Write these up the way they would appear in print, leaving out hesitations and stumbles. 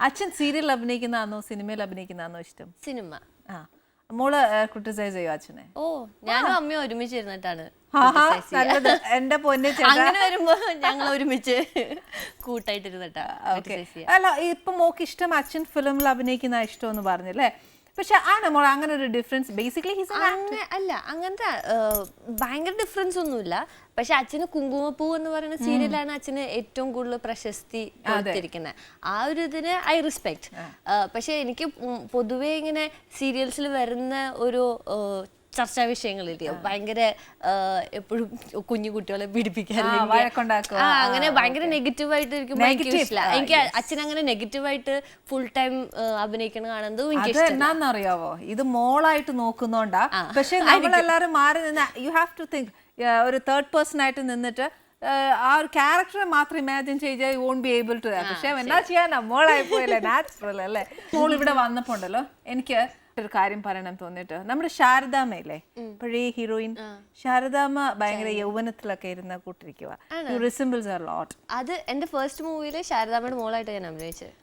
അച്ഛൻ സീരിയൽ അഭിനയിക്കുന്നതാണോ സിനിമയിൽ അഭിനയിക്കുന്നതാണോ ഇഷ്ടം? സിനിമ. മോള് ക്രിട്ടിസൈസ് ചെയ്യോ അച്ഛനെ? ഓ, ഞാനും അമ്മയും ഒരുമിച്ചിരുന്നിട്ടാണ്. എന്റെ പൊന്നെ, അങ്ങനെ വരുമ്പോ ഞങ്ങൾ ഒരുമിച്ച് കൂട്ടായിട്ടിരുന്നിട്ടാ. അല്ല, ഇപ്പൊ മോക്ക് ഇഷ്ടം അച്ഛൻ ഫിലിമിൽ അഭിനയിക്കുന്ന ഇഷ്ടം എന്ന് പറഞ്ഞല്ലേ? പക്ഷെ ആണ് മോൾ അങ്ങനെ ഒരു ഡിഫറൻസ്? ബേസിക്കലി അല്ല, അങ്ങനത്തെ ഭയങ്കര ഡിഫറൻസ് ഒന്നുമില്ല. പക്ഷെ അച്ഛന് കുങ്കുമപ്പൂ എന്ന് പറയുന്ന സീരിയലാണ് അച്ഛന് ഏറ്റവും കൂടുതൽ പ്രശസ്തി കൊടുത്തിരിക്കുന്നത്. ആ ഒരു ഇതിന് ഐ റെസ്പെക്ട്. പക്ഷെ എനിക്ക് പൊതുവെ ഇങ്ങനെ സീരിയൽസിൽ വരുന്ന ഒരു ചർച്ചാ വിഷയങ്ങളില്ലേ, ഭയങ്കര എപ്പോഴും കുഞ്ഞു കുട്ടികളെ പീഡിപ്പിക്കാൻ അങ്ങനെ ഭയങ്കര നെഗറ്റീവായിട്ട് ഇരിക്കുമ്പോൾ എനിക്ക് ഇഷ്ടമില്ല. എനിക്ക് അച്ഛൻ അങ്ങനെ നെഗറ്റീവായിട്ട് ഫുൾ ടൈം അഭിനയിക്കണം കാണുന്നത് എനിക്ക് എന്നാന്നറിയാവോ, ഇത് മോളായിട്ട് നോക്കുന്നോണ്ടാ. പക്ഷെ നമ്മളെല്ലാരും മാറി നിന്ന് യു ഹാവ് ടു തിങ്ക് ഒരു തേർഡ് പേഴ്സൺ ആയിട്ട് നിന്നിട്ട് ആ ഒരു ക്യാരക്ടറെ മാത്രം ഇമാജിൻ ചെയ്താൽ you won't be able to. പക്ഷെ എന്നാ ചെയ്യാനാ, മോളായി പോയല്ലേ, നാച്ചുറൽ അല്ലേ. മോൾ ഇവിടെ വന്നപ്പോ ഉണ്ടല്ലോ, എനിക്ക് ഒരു കാര്യം പറയണം തോന്നിട്ട്, നമ്മുടെ ശാരദാമ്മയില്ലേ, പഴയ ഹീറോയിൻ ശാരദാമ്മ ഭയങ്കര യൗവനത്തിലൊക്കെ ഇരുന്ന കൂട്ടിരിക്കുക. Resembles a lot. അത് എന്റെ ഫസ്റ്റ് മൂവിയില് ശാരദാമ്മയുടെ മോളായിട്ട് ഞാൻ അഭിനയിച്ചത്.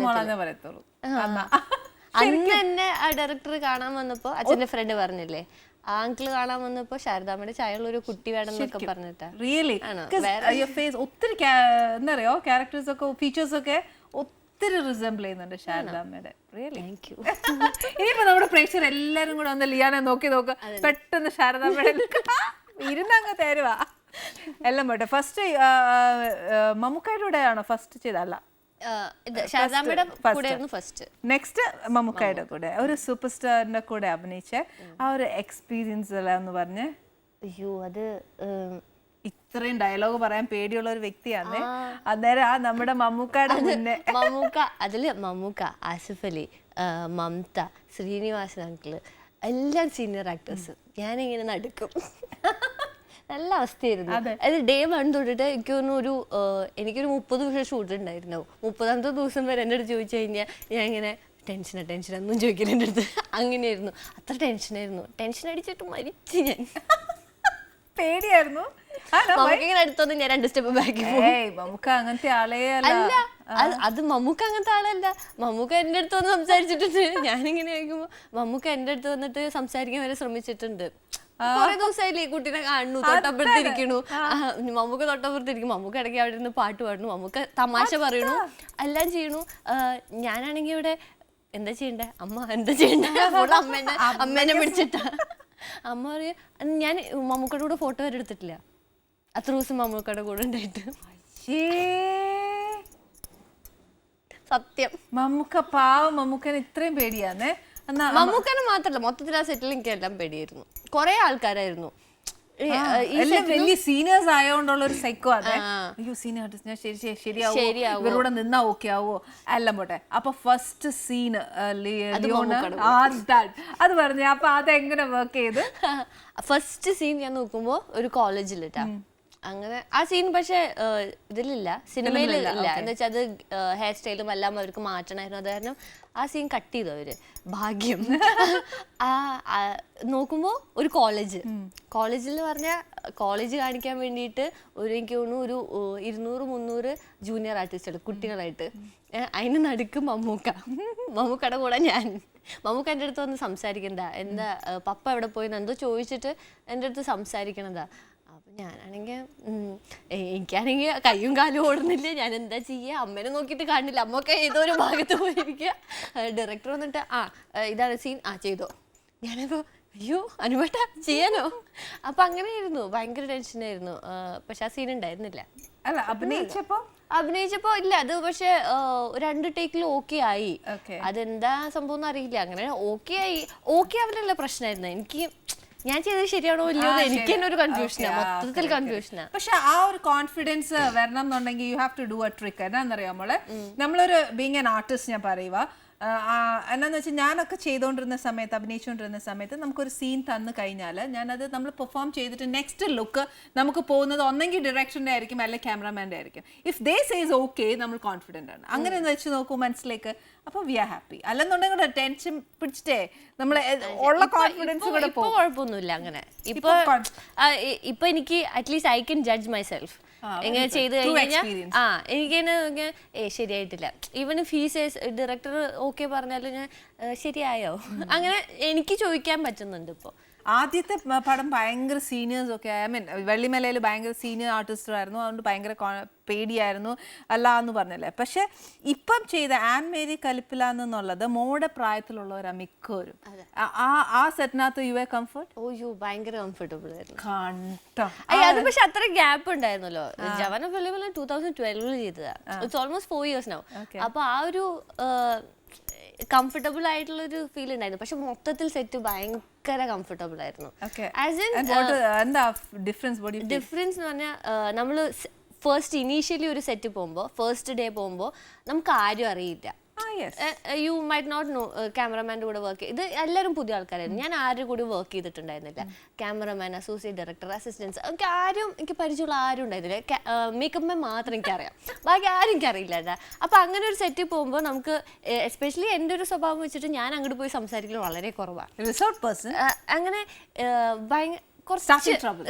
മോളാന്നേ പറയത്തുള്ളൂ. അന്ന് എന്നെ ആ ഡയറക്ടർ കാണാൻ വന്നപ്പോ അച്ഛന്റെ ഫ്രണ്ട് പറഞ്ഞില്ലേ, ആ അങ്കിള് കാണാൻ വന്നപ്പോ ശാരദാമ്മയുടെ ചായയുള്ള ഒരു കുട്ടി വേണം എന്നൊക്കെ പറഞ്ഞിട്ടാ. റിയലി ഒത്തിരി എന്താ പറയാ ക്യാരക്ടേഴ്സ് ഒക്കെ ഫീച്ചേഴ്സ് ഒക്കെ ഒത്തിരി റിസംബിൾ ചെയ്യുന്നുണ്ട് ശാരദാമ്മയുടെ. റിയലി ഇനിയിപ്പോ നമ്മുടെ പ്രേക്ഷകർ എല്ലാരും കൂടെ ഒന്ന് ലിയാനെ നോക്കി നോക്ക്, പെട്ടെന്ന് ശാരദാമ്മയുടെ ഇരുന്നങ്ങ് തരുവാ എല്ലാം പോട്ടെ. ഫസ്റ്റ് മമ്മൂക്കയുടെ കൂടെയാണോ ഫസ്റ്റ് ചെയ്തല്ല? നെക്സ്റ്റ് മമ്മൂക്കയുടെ കൂടെ ഒരു സൂപ്പർ സ്റ്റാറിന്റെ കൂടെ അഭിനയിച്ച ആ ഒരു എക്സ്പീരിയൻസ് എന്ന് പറഞ്ഞ്. അയ്യോ, അത് ഇത്രയും ഡയലോഗ് പറയാൻ പേടിയുള്ള ഒരു വ്യക്തിയാണ് അന്നേരം ആ നമ്മുടെ മമ്മൂക്കയുടെ മുന്നേ. അതില് മമ്മൂക്ക, ആസിഫ് അലി, മമത, ശ്രീനിവാസൻ അങ്കിള് എല്ലാം സീനിയർ ആക്ടേഴ്സ്. ഞാനിങ്ങനെ നടുക്കും. നല്ല അവസ്ഥയായിരുന്നു. അത് ഡേ 1 തൊട്ടിട്ട് എനിക്കൊരു 30 ദിവസം ഷൂട്ട് ഉണ്ടായിരുന്നു. 30ാമത്തെ ദിവസം വരെ എൻ്റെ അടുത്ത് ചോദിച്ചു കഴിഞ്ഞാൽ ഞാൻ ഇങ്ങനെ ടെൻഷനൊന്നും ചോദിക്കില്ല എൻ്റെ അടുത്ത്. അങ്ങനെയായിരുന്നു, അത്ര ടെൻഷനായിരുന്നു. ടെൻഷൻ അടിച്ചിട്ട് മരിച്ചു ഞാൻ. പേടിയായിരുന്നു. മമ്മൂക്കിങ്ങനെ അടുത്തൊന്നും ഞാൻ 2 സ്റ്റെപ്പ് ബാക്കി അങ്ങനത്തെ ആളേ അല്ല. അത് മമ്മൂക്ക അങ്ങനത്തെ ആളല്ല. മമ്മൂക്ക എൻ്റെ അടുത്ത് വന്ന് സംസാരിച്ചിട്ടുണ്ട്. ഞാനിങ്ങനെ ആയിരിക്കുമ്പോ മമ്മൂക്ക എൻ്റെ അടുത്ത് വന്നിട്ട് സംസാരിക്കാൻ വരെ ശ്രമിച്ചിട്ടുണ്ട്. കുറെ ദിവസമായില്ലേ ഈ കുട്ടീനെ കാണുന്നു, തൊട്ടപ്പുറത്തിരിക്കണു. മമ്മൂക്ക തൊട്ടപ്പുറത്തിരിക്കും. മമ്മൂക്ക ഇടയ്ക്ക് അവിടെ ഇരുന്ന് പാട്ട് പാടുന്നു, മമ്മൂക്ക തമാശ പറയണു, എല്ലാം ചെയ്യണു. ഞാനാണെങ്കി ഇവിടെ എന്താ ചെയ്യണ്ടേ, അമ്മ എന്താ ചെയ്യണ്ടേ, അമ്മേനെ പിടിച്ചിട്ടാ. അമ്മ പറയും, ഞാൻ മമ്മൂക്കയുടെ കൂടെ ഫോട്ടോ വരെ എടുത്തിട്ടില്ല. അത്ര ദിവസം മമ്മൂക്കയുടെ കൂടെ ഉണ്ടായിട്ട്. സത്യം, മമ്മൂക്ക പാവം. മമ്മൂക്കന് ഇത്രയും പേടിയാന്നേ? മമ്മൂക്കനെ മാത്രല്ല, മൊത്തത്തിൽ ആ സെറ്റിൽ എനിക്ക് എല്ലാം പേടിയായിരുന്നു. കുറെ ആൾക്കാരായിരുന്നു, വലിയ സീനിയേഴ്സ് ആയതുകൊണ്ടുള്ള ഒരു സൈക്കോ ആണ്. അയ്യോ സീനിയർ ആർട്ടിസ്റ്റ്, ഞാൻ ശരിയാവോ, ഇവരോട് നിന്നാ ഓക്കെ ആവോ, എല്ലാം പോട്ടെ. അപ്പൊ ഫസ്റ്റ് സീന് അത് പറഞ്ഞു. അപ്പൊ അതെങ്ങനെ വർക്ക് ചെയ്ത്? ഫസ്റ്റ് സീൻ ഞാൻ നോക്കുമ്പോ ഒരു കോളേജിലിട്ടാ. അങ്ങനെ ആ സീൻ പക്ഷെ ഇതിലില്ല, സിനിമയിലില്ല. എന്ന് വെച്ചാൽ അത് ഹെയർ സ്റ്റൈലും എല്ലാം അവർക്ക് മാറ്റണമായിരുന്നു. അത് കാരണം ആ സീൻ കട്ട് ചെയ്തു അവര്. ഭാഗ്യം. നോക്കുമ്പോ ഒരു കോളേജിൽ പറഞ്ഞാൽ കോളേജ് കാണിക്കാൻ വേണ്ടിയിട്ട് എനിക്ക് തോന്നുന്നു ഒരു 200-300 ജൂനിയർ ആർട്ടിസ്റ്റുകൾ കുട്ടികളായിട്ട്. അതിന് നടുക്ക് മമ്മൂക്കയുടെ കൂടെ ഞാൻ. മമ്മൂക്ക എൻ്റെ അടുത്ത് വന്ന് സംസാരിക്കണ്ടാ, എന്താ പപ്പ എവിടെ പോയി എന്തോ ചോദിച്ചിട്ട് എൻ്റെ അടുത്ത് സംസാരിക്കണതാ. അപ്പൊ ഞാനാണെങ്കിൽ എനിക്കാണെങ്കിൽ കയ്യും കാലും ഓടുന്നില്ല, ഞാൻ എന്താ ചെയ്യുക, അമ്മേനെ നോക്കിയിട്ട് കാണില്ല, അമ്മൊക്കെ ഏതോ ഒരു ഭാഗത്ത് പോയിരിക്കുക. ഡയറക്ടർ വന്നിട്ട് ഇതാണ് സീൻ, ചെയ്തോ. ഞാനപ്പോ അയ്യോ അനുവേട്ട ചെയ്യാനോ. അപ്പൊ അങ്ങനെയായിരുന്നു, ഭയങ്കര ടെൻഷനായിരുന്നു. പക്ഷെ ആ സീൻ ഉണ്ടായിരുന്നില്ല. അല്ല അഭിനയിച്ചപ്പോ ഇല്ല, അത് പക്ഷെ 2 ടേക്കിൽ ഓക്കെ ആയി. അതെന്താ സംഭവം അറിയില്ല. അങ്ങനെ ഓക്കെ ആവില്ല പ്രശ്നമായിരുന്നു. എനിക്ക് ഞാൻ ചെയ്തത് ശരിയാണോ ഇല്ലയോ എനിക്ക് തന്നെ ഒരു കൺഫ്യൂഷനാ, മൊത്തത്തിൽ കൺഫ്യൂഷനാ. പക്ഷെ ആ ഒരു കോൺഫിഡൻസ് വരണം എന്നുണ്ടെങ്കിൽ you have to do a trick. എന്താണെന്നറിയാം നമ്മളൊരു ബീങ് ആൻ ആർട്ടിസ്റ്റ് ഞാൻ പറയുക, എന്നാന്ന് വെച്ചാൽ ഞാനൊക്കെ ചെയ്തുകൊണ്ടിരുന്ന സമയത്ത്, അഭിനയിച്ചുകൊണ്ടിരുന്ന സമയത്ത് നമുക്കൊരു സീൻ തന്നു കഴിഞ്ഞാൽ ഞാനത് നമ്മൾ പെർഫോം ചെയ്തിട്ട് നെക്സ്റ്റ് ലുക്ക് നമുക്ക് പോകുന്നത് ഒന്നെങ്കിൽ ഡയറക്ഷൻ്റെ ആയിരിക്കും അല്ലെങ്കിൽ ക്യാമറാമാൻ്റെ ആയിരിക്കും. ഇഫ് ദേ സേസ് ഓക്കെ, നമ്മൾ കോൺഫിഡൻ്റ് ആണ്. അങ്ങനെ ഒന്ന് വെച്ച് നോക്കൂ മനസ്സിലേക്ക്, അപ്പോൾ വി ആർ ഹാപ്പി. അല്ലെന്നുണ്ടെങ്കിൽ ടെൻഷൻ പിടിച്ചിട്ടേ നമ്മളെ ഉള്ള കോൺഫിഡൻസ് കൂടെ പോകും. കുഴപ്പമൊന്നുമില്ല അങ്ങനെ. ഇപ്പൊ എനിക്ക് at least I can judge my self. എങ്ങനെ ചെയ്ത് കഴിഞ്ഞാൽ എനിക്ക് ശരിയായിട്ടില്ല. ഈവൻ ഫീസ് ഡയറക്ടർ ഓക്കെ പറഞ്ഞാലും ഞാൻ ശരിയായോ അങ്ങനെ എനിക്ക് ചോദിക്കാൻ പറ്റുന്നുണ്ട് ഇപ്പോൾ. ആദ്യത്തെ പടം ഭയങ്കര സീനിയേഴ്സ് ഒക്കെ, ഐ മീൻ വെള്ളിമലയിൽ ഭയങ്കര സീനിയർ ആർട്ടിസ്റ്റ് ആയിരുന്നു, അതുകൊണ്ട് ഭയങ്കര പേടിയായിരുന്നു അല്ല എന്ന് പറഞ്ഞല്ലേ. പക്ഷെ ഇപ്പം ചെയ്ത ആൻ മേരി കലിപ്പില എന്നുള്ളത് മോടെ പ്രായത്തിലുള്ളവരാ മിക്കവരും. ആ സെറ്റിനകത്ത് യു എ കംഫർട്ട്? ഓയ്യോ ഭയങ്കര കംഫർട്ടബിൾ ആയിരുന്നു. കണ്ടോ അത് പക്ഷെ അത്ര ഗ്യാപ്പ് ഉണ്ടായിരുന്നല്ലോ. ജവാന വെള്ളിമല 2012 ചെയ്തതാ. It's almost 4 years now. അപ്പൊ ആ ഒരു കംഫർട്ടബിൾ ആയിട്ടുള്ള ഒരു ഫീൽ ഉണ്ടായിരുന്നു. പക്ഷെ മൊത്തത്തിൽ സെറ്റ് ഭയങ്കര കംഫർട്ടബിൾ ആയിരുന്നു. ഡിഫറൻസ് എന്ന് പറഞ്ഞാൽ നമ്മള് ഫസ്റ്റ് ഇനീഷ്യലി ഒരു സെറ്റ് പോകുമ്പോൾ, ഫസ്റ്റ് ഡേ പോകുമ്പോൾ നമുക്ക് ആരും അറിയില്ല. യു മൈറ്റ് നോട്ട് നോ ക്യാമറമാൻ്റെ കൂടെ വർക്ക് ചെയ്ത് എല്ലാവരും പുതിയ ആൾക്കാരായിരുന്നു. ഞാൻ ആരുടെ കൂടെ വർക്ക് ചെയ്തിട്ടുണ്ടായിരുന്നില്ല. ക്യാമറമാൻ, അസോസിയേറ്റ് ഡയറക്ടർ, അസിസ്റ്റൻസ്, എനിക്ക് പരിചയമുള്ള ആരും ഉണ്ടായിരുന്നില്ല. മേക്കപ്പ് മാൻ മാത്രം എനിക്കറിയാം, ബാക്കി ആരും എനിക്കറിയില്ല. അപ്പം അങ്ങനെ ഒരു സെറ്റിൽ പോകുമ്പോൾ നമുക്ക് എസ്പെഷ്യലി എൻ്റെ ഒരു സ്വഭാവം വെച്ചിട്ട് ഞാൻ അങ്ങോട്ട് പോയി സംസാരിക്കുന്നത് വളരെ കുറവാണ്. അങ്ങനെ ഭയങ്കര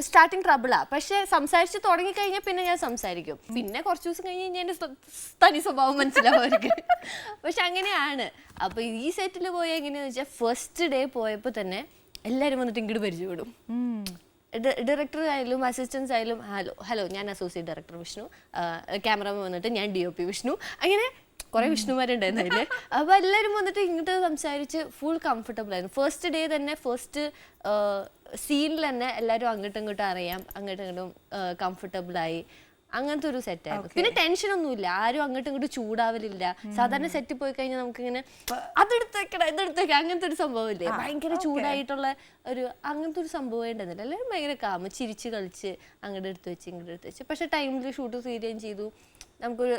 സ്റ്റാർട്ടിങ് ട്രബിളാ. പക്ഷെ സംസാരിച്ച് തുടങ്ങി കഴിഞ്ഞാൽ പിന്നെ ഞാൻ സംസാരിക്കും. പിന്നെ കുറച്ച് ദിവസം കഴിഞ്ഞ് കഴിഞ്ഞാൽ എൻ്റെ തനി സ്വഭാവം മനസ്സിലാവും അവർക്ക്. പക്ഷെ അങ്ങനെയാണ്. അപ്പൊ ഈ സെറ്റിൽ പോയ എങ്ങനെയാന്ന് വെച്ചാൽ ഫസ്റ്റ് ഡേ പോയപ്പോൾ തന്നെ എല്ലാവരും വന്നിട്ട് ഇങ്ങോട്ട് പരിചയപ്പെടും. ഡയറക്ടർ ആയാലും അസിസ്റ്റൻസ് ആയാലും ഹലോ ഞാൻ അസോസിയേറ്റ് ഡയറക്ടർ വിഷ്ണു, ക്യാമറമാൻ വന്നിട്ട് ഞാൻ DOP വിഷ്ണു, അങ്ങനെ കുറെ വിഷ്ണുമാരുണ്ടായിരുന്നു അതില്. അപ്പൊ എല്ലാവരും വന്നിട്ട് ഇങ്ങോട്ട് സംസാരിച്ച് ഫുൾ കംഫർട്ടബിൾ ആയിരുന്നു. ഫസ്റ്റ് ഡേ തന്നെ ഫസ്റ്റ് സീനിൽ തന്നെ എല്ലാവരും അങ്ങോട്ടും ഇങ്ങോട്ടും അറിയാം, അങ്ങോട്ടും ഇങ്ങോട്ടും കംഫർട്ടബിൾ ആയി. അങ്ങനത്തെ ഒരു സെറ്റായിരുന്നു. പിന്നെ ടെൻഷൻ ഒന്നുമില്ല, ആരും അങ്ങോട്ടും ഇങ്ങോട്ടും ചൂടാവലില്ല. സാധാരണ സെറ്റിൽ പോയി കഴിഞ്ഞാൽ നമുക്കിങ്ങനെ അതെടുത്തേക്കണം ഇതെടുത്തേക്കണം അങ്ങനത്തെ ഒരു സംഭവം ഇല്ലേ, ഭയങ്കര ചൂടായിട്ടുള്ള ഒരു അങ്ങനത്തെ ഒരു സംഭവം ഉണ്ടായിരുന്നില്ല. എല്ലാവരും ഭയങ്കര കാമ ചിരിച്ച് കളിച്ച് അങ്ങോട്ട് എടുത്ത് വെച്ച് ഇങ്ങോട്ട് എടുത്ത് വെച്ച്. പക്ഷെ ടൈമിൽ ഷൂട്ട് തീരുകയും ചെയ്തു. നമുക്കൊരു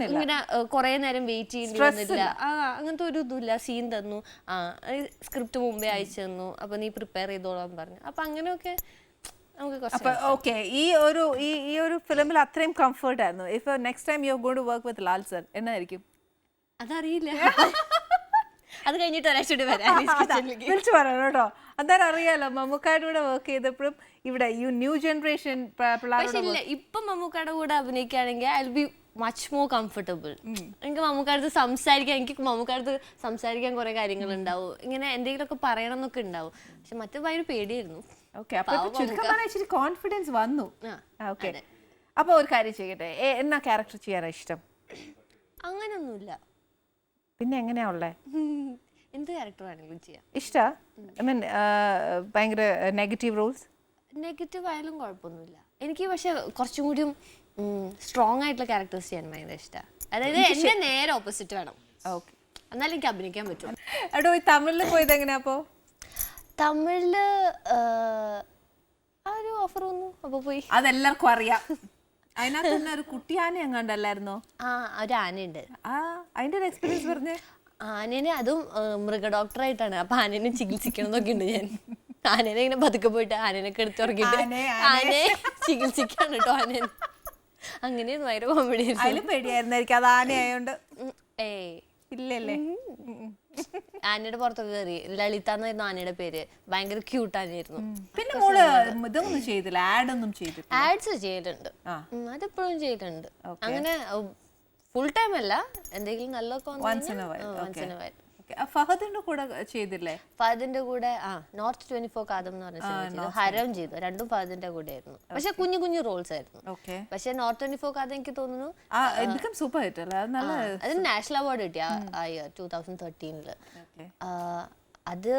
ഇങ്ങനെ കുറെ നേരം വെയിറ്റ് ചെയ്യേണ്ടി വന്നില്ല. അങ്ങനത്തെ ഒരു ഇതുമില്ല. സീൻ തന്നു, സ്ക്രിപ്റ്റ് മുമ്പേ അയച്ചു തന്നു, അപ്പൊ നീ പ്രിപ്പയർ ചെയ്തോളാൻ പറഞ്ഞു. അപ്പൊ അങ്ങനെയൊക്കെ ഓക്കെ. ഈ ഒരു ഫിലിമിൽ അത്രയും കംഫർട്ട് ആയിരുന്നു. If next time you are going to work with Lal sir എന്നായിരിക്കും? അതറിയില്ല, അത് കഴിഞ്ഞിട്ട് ഒരാഴ്ച വരാം വിളിച്ചു പറയണം കേട്ടോ. അതായത് അറിയാലോ, മമ്മൂക്കായുടെ കൂടെ വർക്ക് ചെയ്തപ്പോഴും ഇവിടെ ന്യൂ ജനറേഷൻ പിള്ളേരുടെ ഇപ്പം മമ്മൂക്കായുടെ കൂടെ അഭിനയിക്കുകയാണെങ്കിൽ I will be much more comfortable. എനിക്ക് മമ്മൂക്കാടുത്ത് സംസാരിക്കാൻ കുറെ കാര്യങ്ങൾ ഉണ്ടാവും, ഇങ്ങനെ എന്തെങ്കിലുമൊക്കെ പറയണം എന്നൊക്കെ ഉണ്ടാവും. പക്ഷെ മറ്റു ഭയങ്കര പേടിയായിരുന്നു. കോൺഫിഡൻസ് വന്നു. അപ്പൊ ഒരു കാര്യം ചെയ്യട്ടെ, എന്നാ ക്യാരക്ടർ ചെയ്യാനാ ഇഷ്ടം? അങ്ങനൊന്നുമില്ല. പിന്നെ എങ്ങനെയാ ഉള്ളേ? എന്ത് ക്യാരക്ടർ വേണമെങ്കിലും ചെയ്യാം. ഇഷ്ടാ? ഐ മീൻ ഭയങ്കര നെഗറ്റീവ് റോൾസ്? നെഗറ്റീവ് ആയാലും കുഴപ്പമൊന്നുമില്ല എനിക്ക്. പക്ഷെ കുറച്ചും കൂടിയും സ്ട്രോങ് ആയിട്ടുള്ള ക്യാരക്ടേഴ്സ് ചെയ്യാൻ ഭയങ്കര ഇഷ്ടമാണ്. അതായത് എന്റെ നേരെ ഓപ്പോസിറ്റ് വേണം. ഓക്കെ, എന്നാലും എനിക്ക് അഭിനയിക്കാൻ പറ്റും. എടോ, തമിഴിൽ പോയത് എങ്ങനെയാ? അപ്പോ തമിഴില് ആ ഒരു ഓഫർ വന്നു, അപ്പൊ പോയി. അതെല്ലാവർക്കും അറിയാം. അതിനകത്ത് തന്നെ ഒരു കുട്ടി ആന എങ്ങാണ്ടല്ലായിരുന്നോ? ഒരു ആനയുണ്ട്. അതിന്റെ ഒരു എക്സ്പീരിയൻസ് പറഞ്ഞേ. ആനേനെ, അതും മൃഗ ഡോക്ടറായിട്ടാണ്. അപ്പൊ ആനേനെ ചികിത്സിക്കണം എന്നൊക്കെ ഉണ്ട് ഞാൻ. ആനേനെ ഇങ്ങനെ പതുക്കെ പോയിട്ട് ആനേനൊക്കെ എടുത്തുറങ്ങിട്ട് ആനയെ ചികിത്സിക്കാണ് കേട്ടോ ആനേനെ. അങ്ങനെയൊന്നും ഭയങ്കര കോമഡി. അതിലും പേടിയായിരുന്നായിരിക്കും, അത് ആനയായോണ്ട്. ഇല്ലല്ലേ? ആനയുടെ പുറത്തൊക്കെ കയറി. ലളിത എന്നായിരുന്നു ആനയുടെ പേര്. ഭയങ്കര ക്യൂട്ട് ആനയായിരുന്നു. പിന്നെ മോള് ഇതൊന്നും ചെയ്തില്ല, ആഡൊന്നും ചെയ്തില്ല? ആഡ്സ് ചെയ്യലുണ്ട്, അതെപ്പോഴും ചെയ്യലുണ്ട്. അങ്ങനെ ഫുൾ ടൈം അല്ല, എന്തെങ്കിലും നല്ലൊക്കെ. ഫഹദിന്റെ കൂടെ ചെയ്തില്ലേ? ഫഹദിന്റെ കൂടെ നോർത്ത് 24 കാതം എന്ന് പറഞ്ഞ സിനിമ, ഹരം ചെയ്തു. രണ്ടും ഫഹദിന്റെ കൂടെ ആയിരുന്നു. പക്ഷെ കുഞ്ഞു കുഞ്ഞു റോൾസ് ആയിരുന്നു. പക്ഷെ നോർത്ത് 24 കാതം എനിക്ക് തോന്നുന്നു സൂപ്പർ ഹിറ്റ് അല്ലേ? അത് നാഷണൽ അവാർഡ് കിട്ടിയ ആ ഇയർ 2013. അത്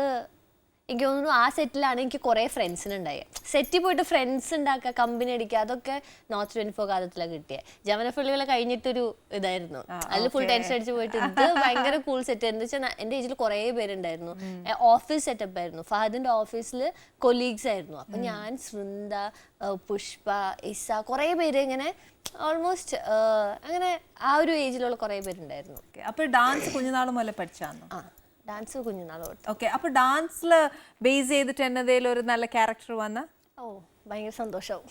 എനിക്ക് തോന്നുന്നു ആ സെറ്റിലാണ് എനിക്ക് കുറെ ഫ്രണ്ട്സിനുണ്ടായി. സെറ്റിൽ പോയിട്ട് ഫ്രണ്ട്സ് ഉണ്ടാക്കുക, കമ്പനി അടിക്കുക, അതൊക്കെ നോർത്ത് 24 കാലത്തിലാണ് കിട്ടിയത്. ജവനപ്പള്ളികളെ കഴിഞ്ഞിട്ടൊരു ഇതായിരുന്നു. അതിൽ ഫുൾ ടെൻഷൻ അടിച്ച് പോയിട്ട് ഇത് ഭയങ്കര കൂൾ സെറ്റ്. എന്താ വെച്ചാൽ എൻ്റെ ഏജിൽ കുറേ പേരുണ്ടായിരുന്നു. ഓഫീസ് സെറ്റപ്പ് ആയിരുന്നു. ഫഹദിന്റെ ഓഫീസിൽ കൊലീഗ്സ് ആയിരുന്നു. അപ്പൊ ഞാൻ, ശൃന്ദ, പുഷ്പ, ഇസ, കുറേ പേര് ഇങ്ങനെ ഓൾമോസ്റ്റ് അങ്ങനെ ആ ഒരു ഏജിലുള്ള കുറേ പേരുണ്ടായിരുന്നു. അപ്പൊ ഡാൻസ് കുഞ്ഞുനാൾ മുതലേ പഠിച്ചാന്നോ? ഡാൻസ് കുഞ്ഞുനാൾ തൊട്ട്. ഓക്കെ. അപ്പൊ ഡാൻസിൽ ബേസ് ചെയ്തിട്ട് എന്നതേലും ഒരു നല്ല ക്യാരക്ടർ വന്ന ഭയങ്കര സന്തോഷവും.